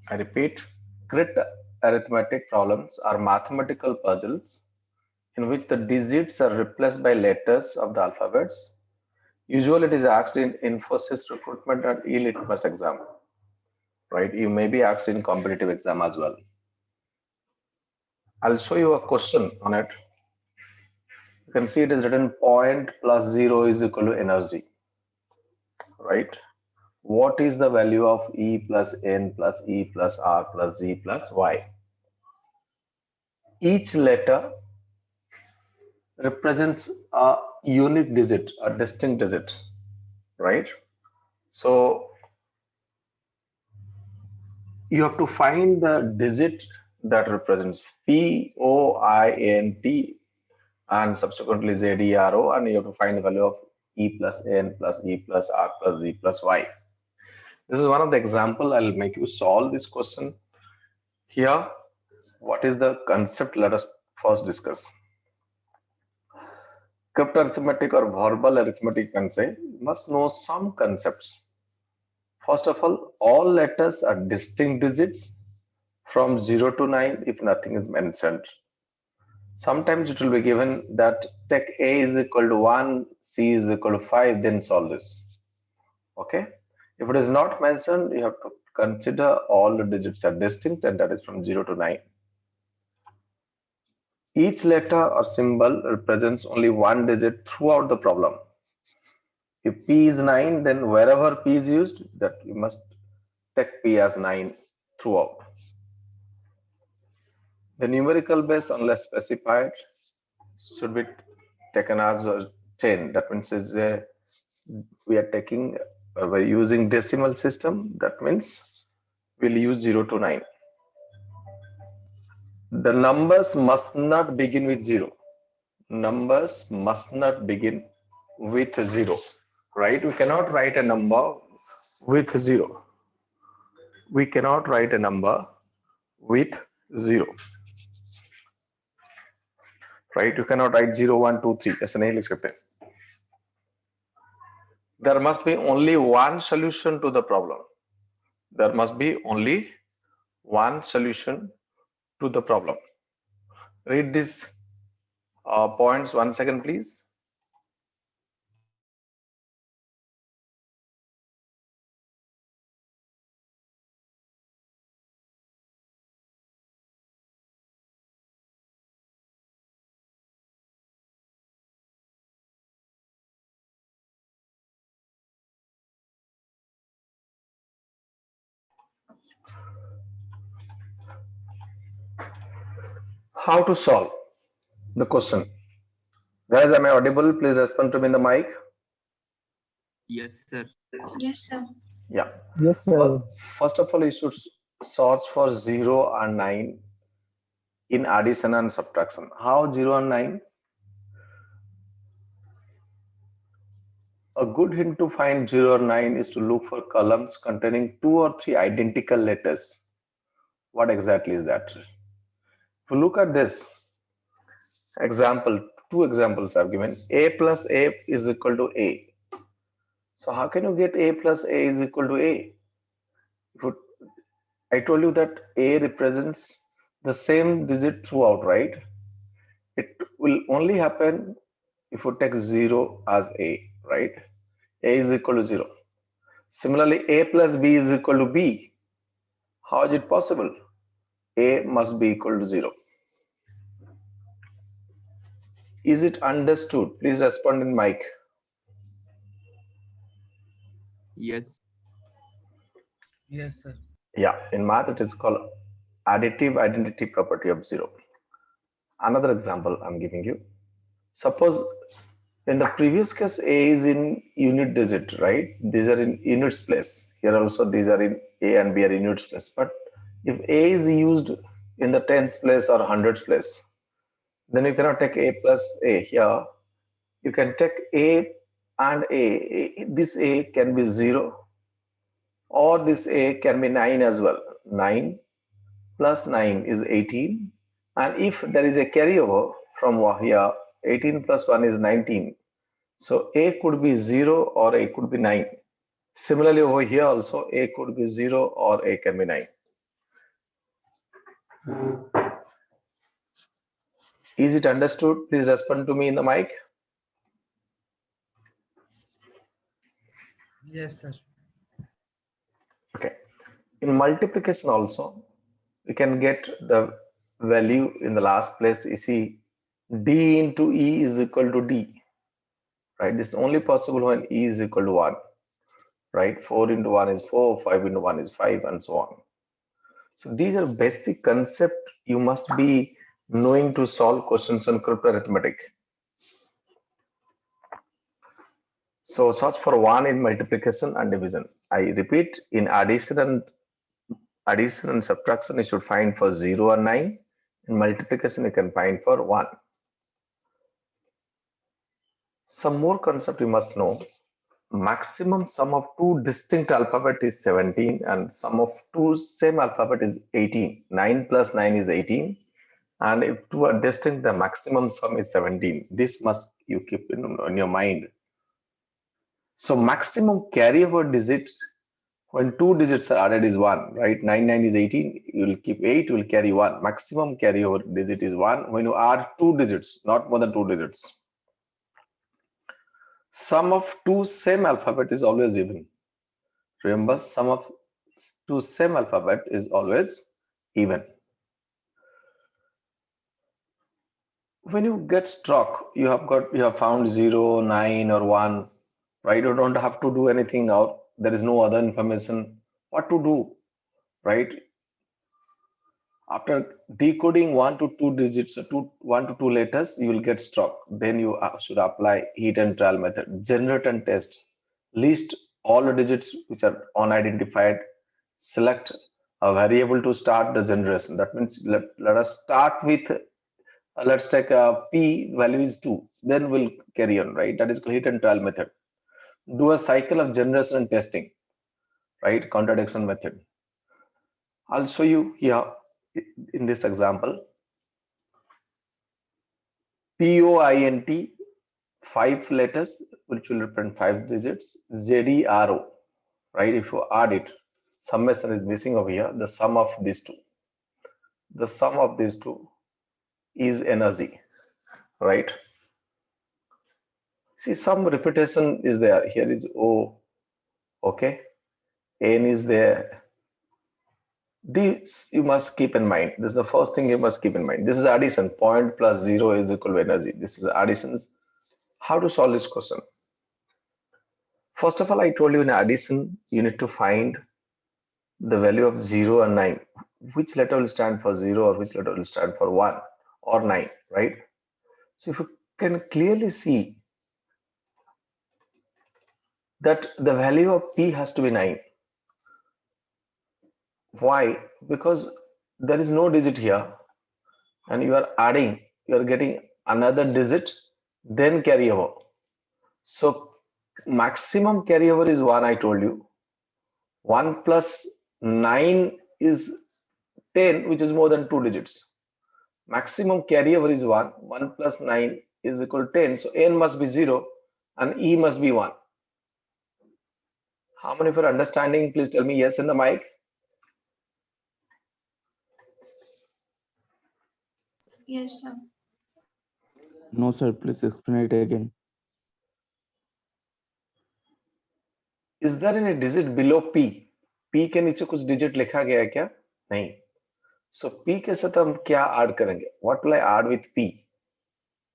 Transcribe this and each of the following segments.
I repeat, crit arithmetic problems are mathematical puzzles in which the digits are replaced by letters of the alphabets. Usually it is asked in Infosys recruitment and e-litmus exam, right? You may be asked in competitive exam as well. I'll show you a question on it. You can see it is written point plus 0 is equal to energy, right? What is the value of E plus N plus E plus R plus Z plus Y? Each letter represents a unique digit, a distinct digit, right? So you have to find the digit that represents P, O, I, N, T, and subsequently Z, E, R, O, and you have to find the value of E plus N plus E plus R plus Z plus Y. This is one of the example. I'll make you solve this question here. What is the concept? Let us first discuss. Cryptarithmetic or verbal arithmetic, can say, must know some concepts. First of all letters are distinct digits from 0 to 9 if nothing is mentioned. Sometimes it will be given that take A is equal to 1, C is equal to 5, then solve this. Okay. If it is not mentioned, you have to consider all the digits are distinct, and that is from 0 to 9. Each letter or symbol represents only one digit throughout the problem. If P is 9, then wherever P is used, that you must take P as 9 throughout. The numerical base, unless specified, should be taken as 10. That means we are taking, we're using decimal system. That means we'll use 0 to 9. The numbers must not begin with 0. Numbers must not begin with 0, right? We cannot write a number with 0. We cannot write a number with 0, right? You cannot write 0, 1, 2, 3. ऐसे नहीं लिख सकते. There must be only one solution to the problem. There must be only one solution to the problem. Read these points once again, please. How to solve the question? Guys, am I audible? Please respond to me in the mic. Yes, sir. Yes, sir. Yeah. Yes, sir. First of all, you should search for 0 and 9 in addition and subtraction. How 0 and 9? A good hint to find 0 or 9 is to look for columns containing 2 or 3 identical letters. What exactly is that? If you look at this example, two examples I've given. A plus A is equal to A. So how can you get A plus A is equal to A? I told you that A represents the same digit throughout, right? It will only happen if you take 0 as A, right? A is equal to 0. Similarly, A plus B is equal to B. How is it possible? A must be equal to 0. Is it understood? Please respond in mic. Yes. Yes, sir. Yeah, in math it is called additive identity property of 0. Another example I'm giving you. Suppose in the previous case A is in unit digit, right? These are in units place. Here also these are in A and B are in units place. But if A is used in the tens place or hundreds place, then you cannot take A plus A. Here you can take A and A. This A can be 0 or this A can be 9 as well. 9 plus 9 is 18, and if there is a carryover from here, 18 plus 1 is 19. So A could be 0 or A could be 9. Similarly over here also A could be 0 or A can be 9. Is it understood? Please respond to me in the mic. Yes, sir. Okay. In multiplication also, we can get the value in the last place. You see, D into E is equal to D, right? This is only possible when E is equal to 1, right? 4 into 1 is 4, 5 into 1 is 5, and so on. So these are basic concepts you must be knowing to solve questions on crypto arithmetic. So search for 1 in multiplication and division. I repeat, in addition and subtraction, you should find for 0 and 9. In multiplication, you can find for 1. Some more concept you must know. Maximum sum of two distinct alphabet is 17 and sum of two same alphabet is 18. 9 plus 9 is 18. And if two are distinct, the maximum sum is 17. This must you keep in your mind. So maximum carryover digit when two digits are added is 1, right? 9 is 18, you will keep 8, you will carry 1. Maximum carryover digit is 1 when you add two digits, not more than two digits. Sum of two same alphabet is always even. Remember, sum of two same alphabet is always even. When you get struck, you have found 0, 9 or 1, right? You don't have to do anything out. There is no other information. What to do, right? After decoding 1 to 2 digits, 1 to 2 letters, you will get struck. Then you should apply hit and trial method. Generate and test. List all the digits which are unidentified. Select a variable to start the generation. That means let us start with, let's take a P value is 2. Then we'll carry on, right? That is called hit and trial method. Do a cycle of generation and testing, right? Contradiction method. I'll show you here in this example. POINT, 5 letters, which will represent 5 digits. ZERO, right? If you add it, summation is missing over here. The sum of these two. The sum of these two is energy, right? See, some repetition is there. Here is O, okay? N is there. This you must keep in mind. This is the first thing you must keep in mind. This is addition. Point plus 0 is equal to energy. This is additions. How to solve this question? First of all, I told you in addition, you need to find the value of 0 and 9. Which letter will stand for 0 or which letter will stand for 1 or 9, right? So if you can clearly see that the value of P has to be 9. Why? Because there is no digit here and you are adding, you are getting another digit, then carry over. So maximum carryover is 1, I told you. 1 plus 9 is 10, which is more than 2 digits. Maximum carryover is 1. 1 plus 9 is equal to 10. So N must be 0 and E must be 1. How many of you are understanding? Please tell me yes in the mic. Yes, sir. No, sir. Please explain it again. Is there any digit below P? P के नीचे कुछ digit लिखा गया है क्या? नहीं. So P के साथ हम क्या add करेंगे? What will I add with P?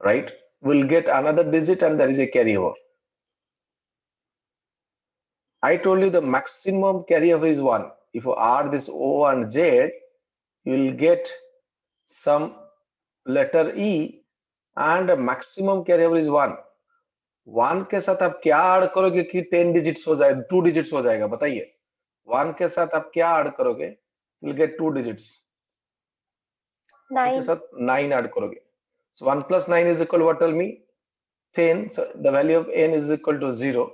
Right? We'll get another digit and there is a carryover. I told you the maximum carryover is 1. If you add this O and Z, you will get some letter E and the maximum carryover is 1. 1 के साथ आप क्या add करोगे कि 10 digits हो जाए, 2 digits हो जाएगा, बताइए. 1 के साथ आप क्या ऐड करोगे? You will get 2 digits. 9 के साथ 9 ऐड करोगे. So 1 plus 9 is equal to what? Tell me. 10. So the value of N is equal to 0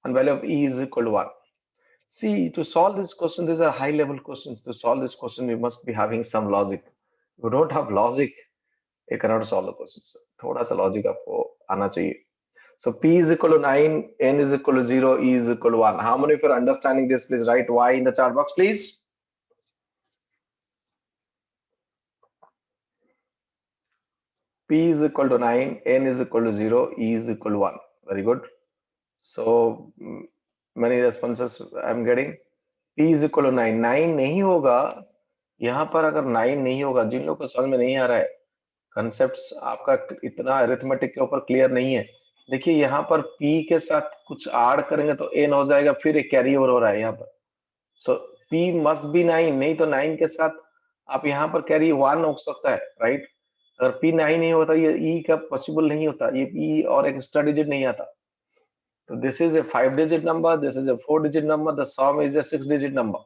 and value of E is equal to 1. See, to solve this question, these are high level questions. To solve this question, you must be having some logic. If you don't have logic, you cannot solve the questions. थोड़ा सा logic आपको आना चाहिए. So P is equal to 9, N is equal to 0, E is equal to 1. How many of you are understanding this? Please write Y in the chat box, please. P is equal to 9, N is equal to 0, E is equal to 1. Very good. So many responses I am getting. P is equal to 9. 9 नहीं होगा यहाँ पर, अगर 9 नहीं होगा, जिन लोगों को समझ में नहीं आ रहा है, कंसेप्ट्स आपका इतना अरिथमेटिक के ऊपर क्लियर नहीं है, देखिए यहाँ पर P के साथ कुछ ऐड करेंगे तो N हो जाएगा, फिर एक कैरी ओवर हो रहा है यहाँ पर. सो P मस्ट बी 9, नहीं तो 9 के साथ आप यहाँ पर कैरी 1 हो सकता है, राइट. अगर P 9 नहीं होता, ये E का पॉसिबल नहीं होता, ये E और एक एक्स्ट्रा डिजिट नहीं आता. So this is a 5-digit number, this is a 4-digit number, the sum is a 6-digit number,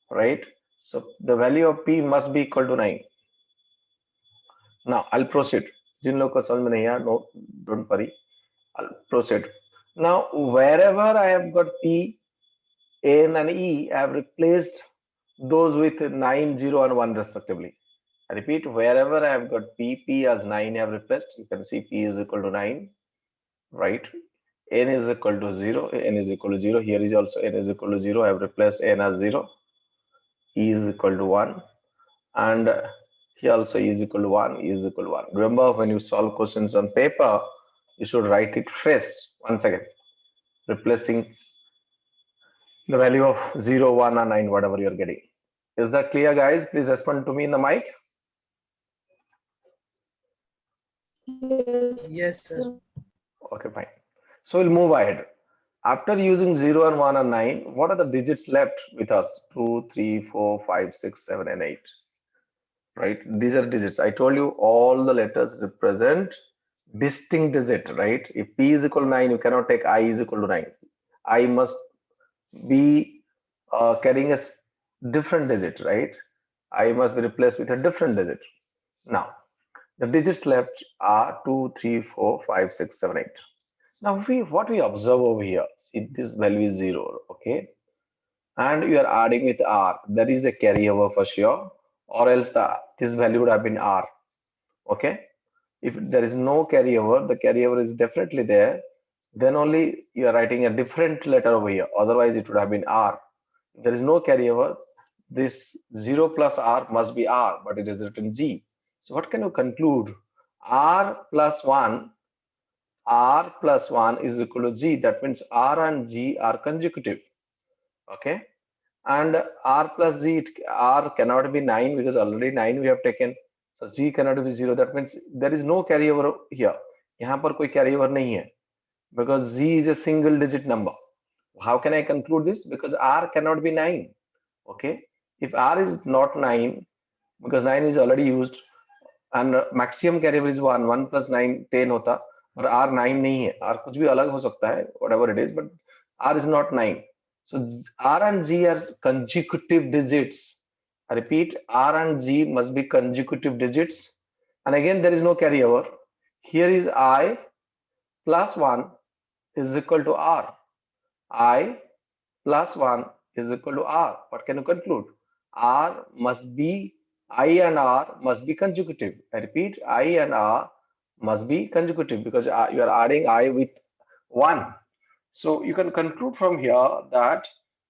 right? So the value of P must be equal to 9. Now I'll proceed. जिन लोगों को समझ में नहीं आया, no, don't worry. I'll proceed. Now wherever I have got P, N and E, I have replaced those with 9, 0 and 1 respectively. I repeat, wherever I have got P as 9 I have replaced. You can see P is equal to 9, right? N is equal to 0, N is equal to 0. Here is also N is equal to 0. I have replaced N as 0. E is equal to 1. And here also E is equal to 1, E is equal to 1. Remember, when you solve questions on paper, you should write it fresh. Once again, replacing the value of 0, 1 and 9, whatever you are getting. Is that clear, guys? Please respond to me in the mic. Yes, sir. Okay, fine. So we'll move ahead. After using 0 and 1 and 9, what are the digits left with us? 2, 3, 4, 5, 6, 7, and 8. Right? These are digits. I told you all the letters represent distinct digit, right? If P is equal to 9, you cannot take I is equal to 9. I must be carrying a different digit, right? I must be replaced with a different digit. Now, the digits left are 2, 3, 4, 5, 6, 7, 8. Now, what we observe over here, see this value is 0, okay? And you are adding with R. There is a carryover for sure, or else this value would have been R, okay? If there is no carryover, the carryover is definitely there, then only you are writing a different letter over here. Otherwise, it would have been R. If there is no carryover, this 0 plus R must be R, but it is written G. So what can you conclude? R plus 1 is equal to G. That means R and G are consecutive. Okay. And R plus G, R cannot be 9 because already 9 we have taken. So G cannot be 0. That means there is no carryover here. यहाँ पर कोई carryover नहीं है. Because Z is a single digit number. How can I conclude this? Because R cannot be 9. Okay. If R is not 9, because 9 is already used, and maximum carryover is 1, 1 plus 9, 10 होता, but R 9 नहीं है, R कुछ भी अलग हो सकता है, whatever it is, but R is not 9. So R and G are consecutive digits. I repeat, R and G must be consecutive digits. And again, there is no carryover. Here is I plus 1 is equal to R. I plus 1 is equal to R. What can you conclude? R must be, I and R must be consecutive. I repeat, I and R must be consecutive because you are adding I with 1. So you can conclude from here that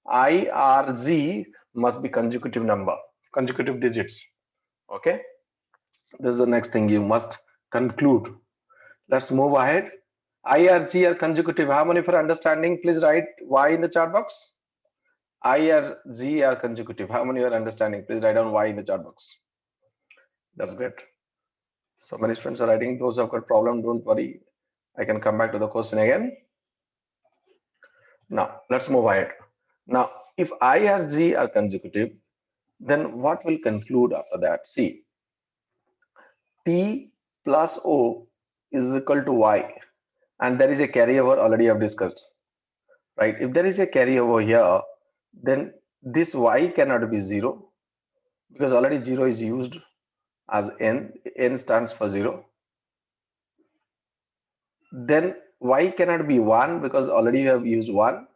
I, R, Z must be consecutive number, consecutive digits. Okay. This is the next thing you must conclude. Let's move ahead. I, R, Z are consecutive. How many for understanding? Please write Y in the chat box. I or Z are consecutive. How many are understanding? Please write down Y in the chat box. That's great. So many students are writing. Those who have got problem, don't worry. I can come back to the question again. Now, let's move ahead. Now, if I or Z are consecutive, then what will conclude after that? See, T plus O is equal to Y. And there is a carryover already I've discussed. Right? If there is a carryover here, then this Y cannot be 0 because already 0 is used as N. N stands for 0. Then Y cannot be 1 because already you have used 1.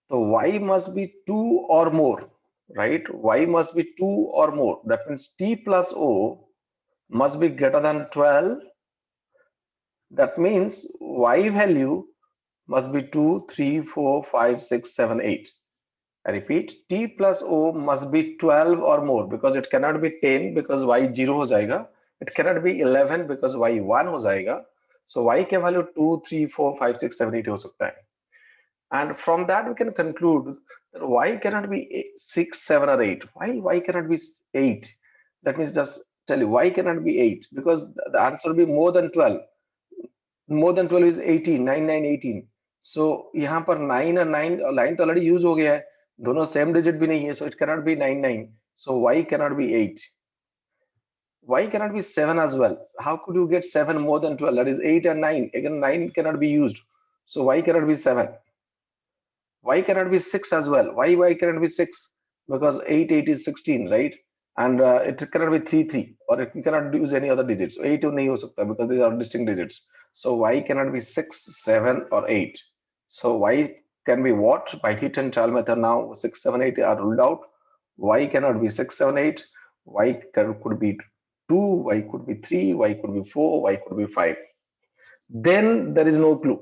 So Y must be 2 or more, right? Y must be 2 or more. That means T plus O must be greater than 12. That means Y value must be 2, 3, 4, 5, 6, 7, 8. I repeat, T plus O must be 12 or more because it cannot be 10 because Y 0 हो जाएगा. It cannot be 11 because y 1 हो जाएगा. So y के value 2, 3, 4, 5, 6, 7, 8 हो सकता है. And from that we can conclude that y cannot be 6, 7 or 8. Why y cannot be 8? Let me just tell you y cannot be 8 because the answer will be more than 12. More than 12 is 18, 9, 9, 18. So यहाँ पर 9 और 9 line तो already use हो गया है. दोनों same digit भी नहीं है. So it cannot be 9, 9. So y cannot be 8. Y cannot be 7 as well. How could you get 7 more than 12? That is 8 and 9. Again, 9 cannot be used. So y cannot be 7. Y cannot be 6 as well. Why y cannot be 6? Because 8, 8 is 16, right? And it cannot be 3, 3. Or it cannot use any other digits. So 8 नहीं हो सकता because these are distinct digits. So y cannot be 6, 7 or 8. So y can be what? By hit and trial method now 6, 7, 8 are ruled out. Y cannot be 6, 7, 8. Y could be 2, y could be 3, y could be 4, y could be 5. Then there is no clue.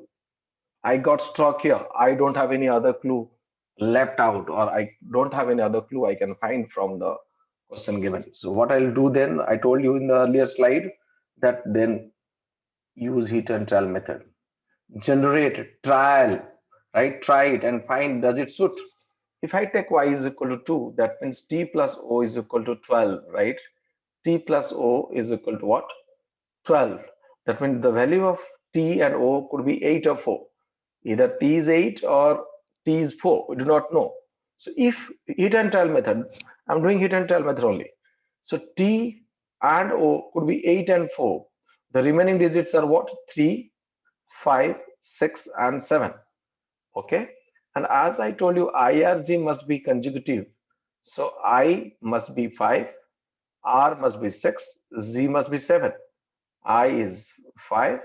I got stuck here. I don't have any other clue left out, or I don't have any other clue I can find from the question given. So what I'll do then, I told you in the earlier slide that then use hit and trial method. Generate, trial, right? Try it and find does it suit. If I take y is equal to 2, that means t plus o is equal to 12, right? T plus o is equal to what? 12. That means the value of t and o could be 8 or 4. Either t is 8 or t is 4. We do not know. So if hit and trial method, I'm doing hit and trial method only. So t and o could be 8 and 4. The remaining digits are what? 3, 5, 6, and 7. Okay. And as I told you, IRG must be consecutive. So I must be 5, R must be 6, Z must be 7. I is 5,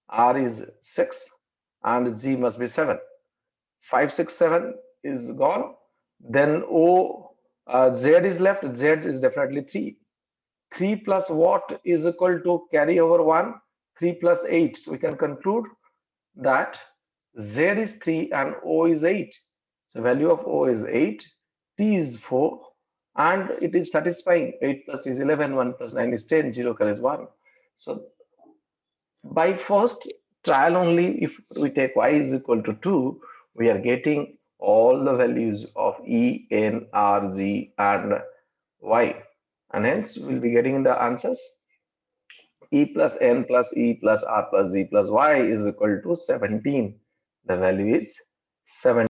R is 6, and Z must be 7. 5, 6, 7 is gone. Then Z is left. Z is definitely 3. 3 plus what is equal to carry over 1? 3 plus 8. So we can conclude that Z is 3 and O is 8. So value of O is 8, T is 4, and it is satisfying. 8 plus is 11, 1 plus 9 is 10, 0 is 1. So by first trial only, if we take y is equal to 2, we are getting all the values of E, N, R, Z, and Y. And hence we'll be getting the answers. E plus N plus E plus R plus Z plus Y is equal to 17. The value is 17.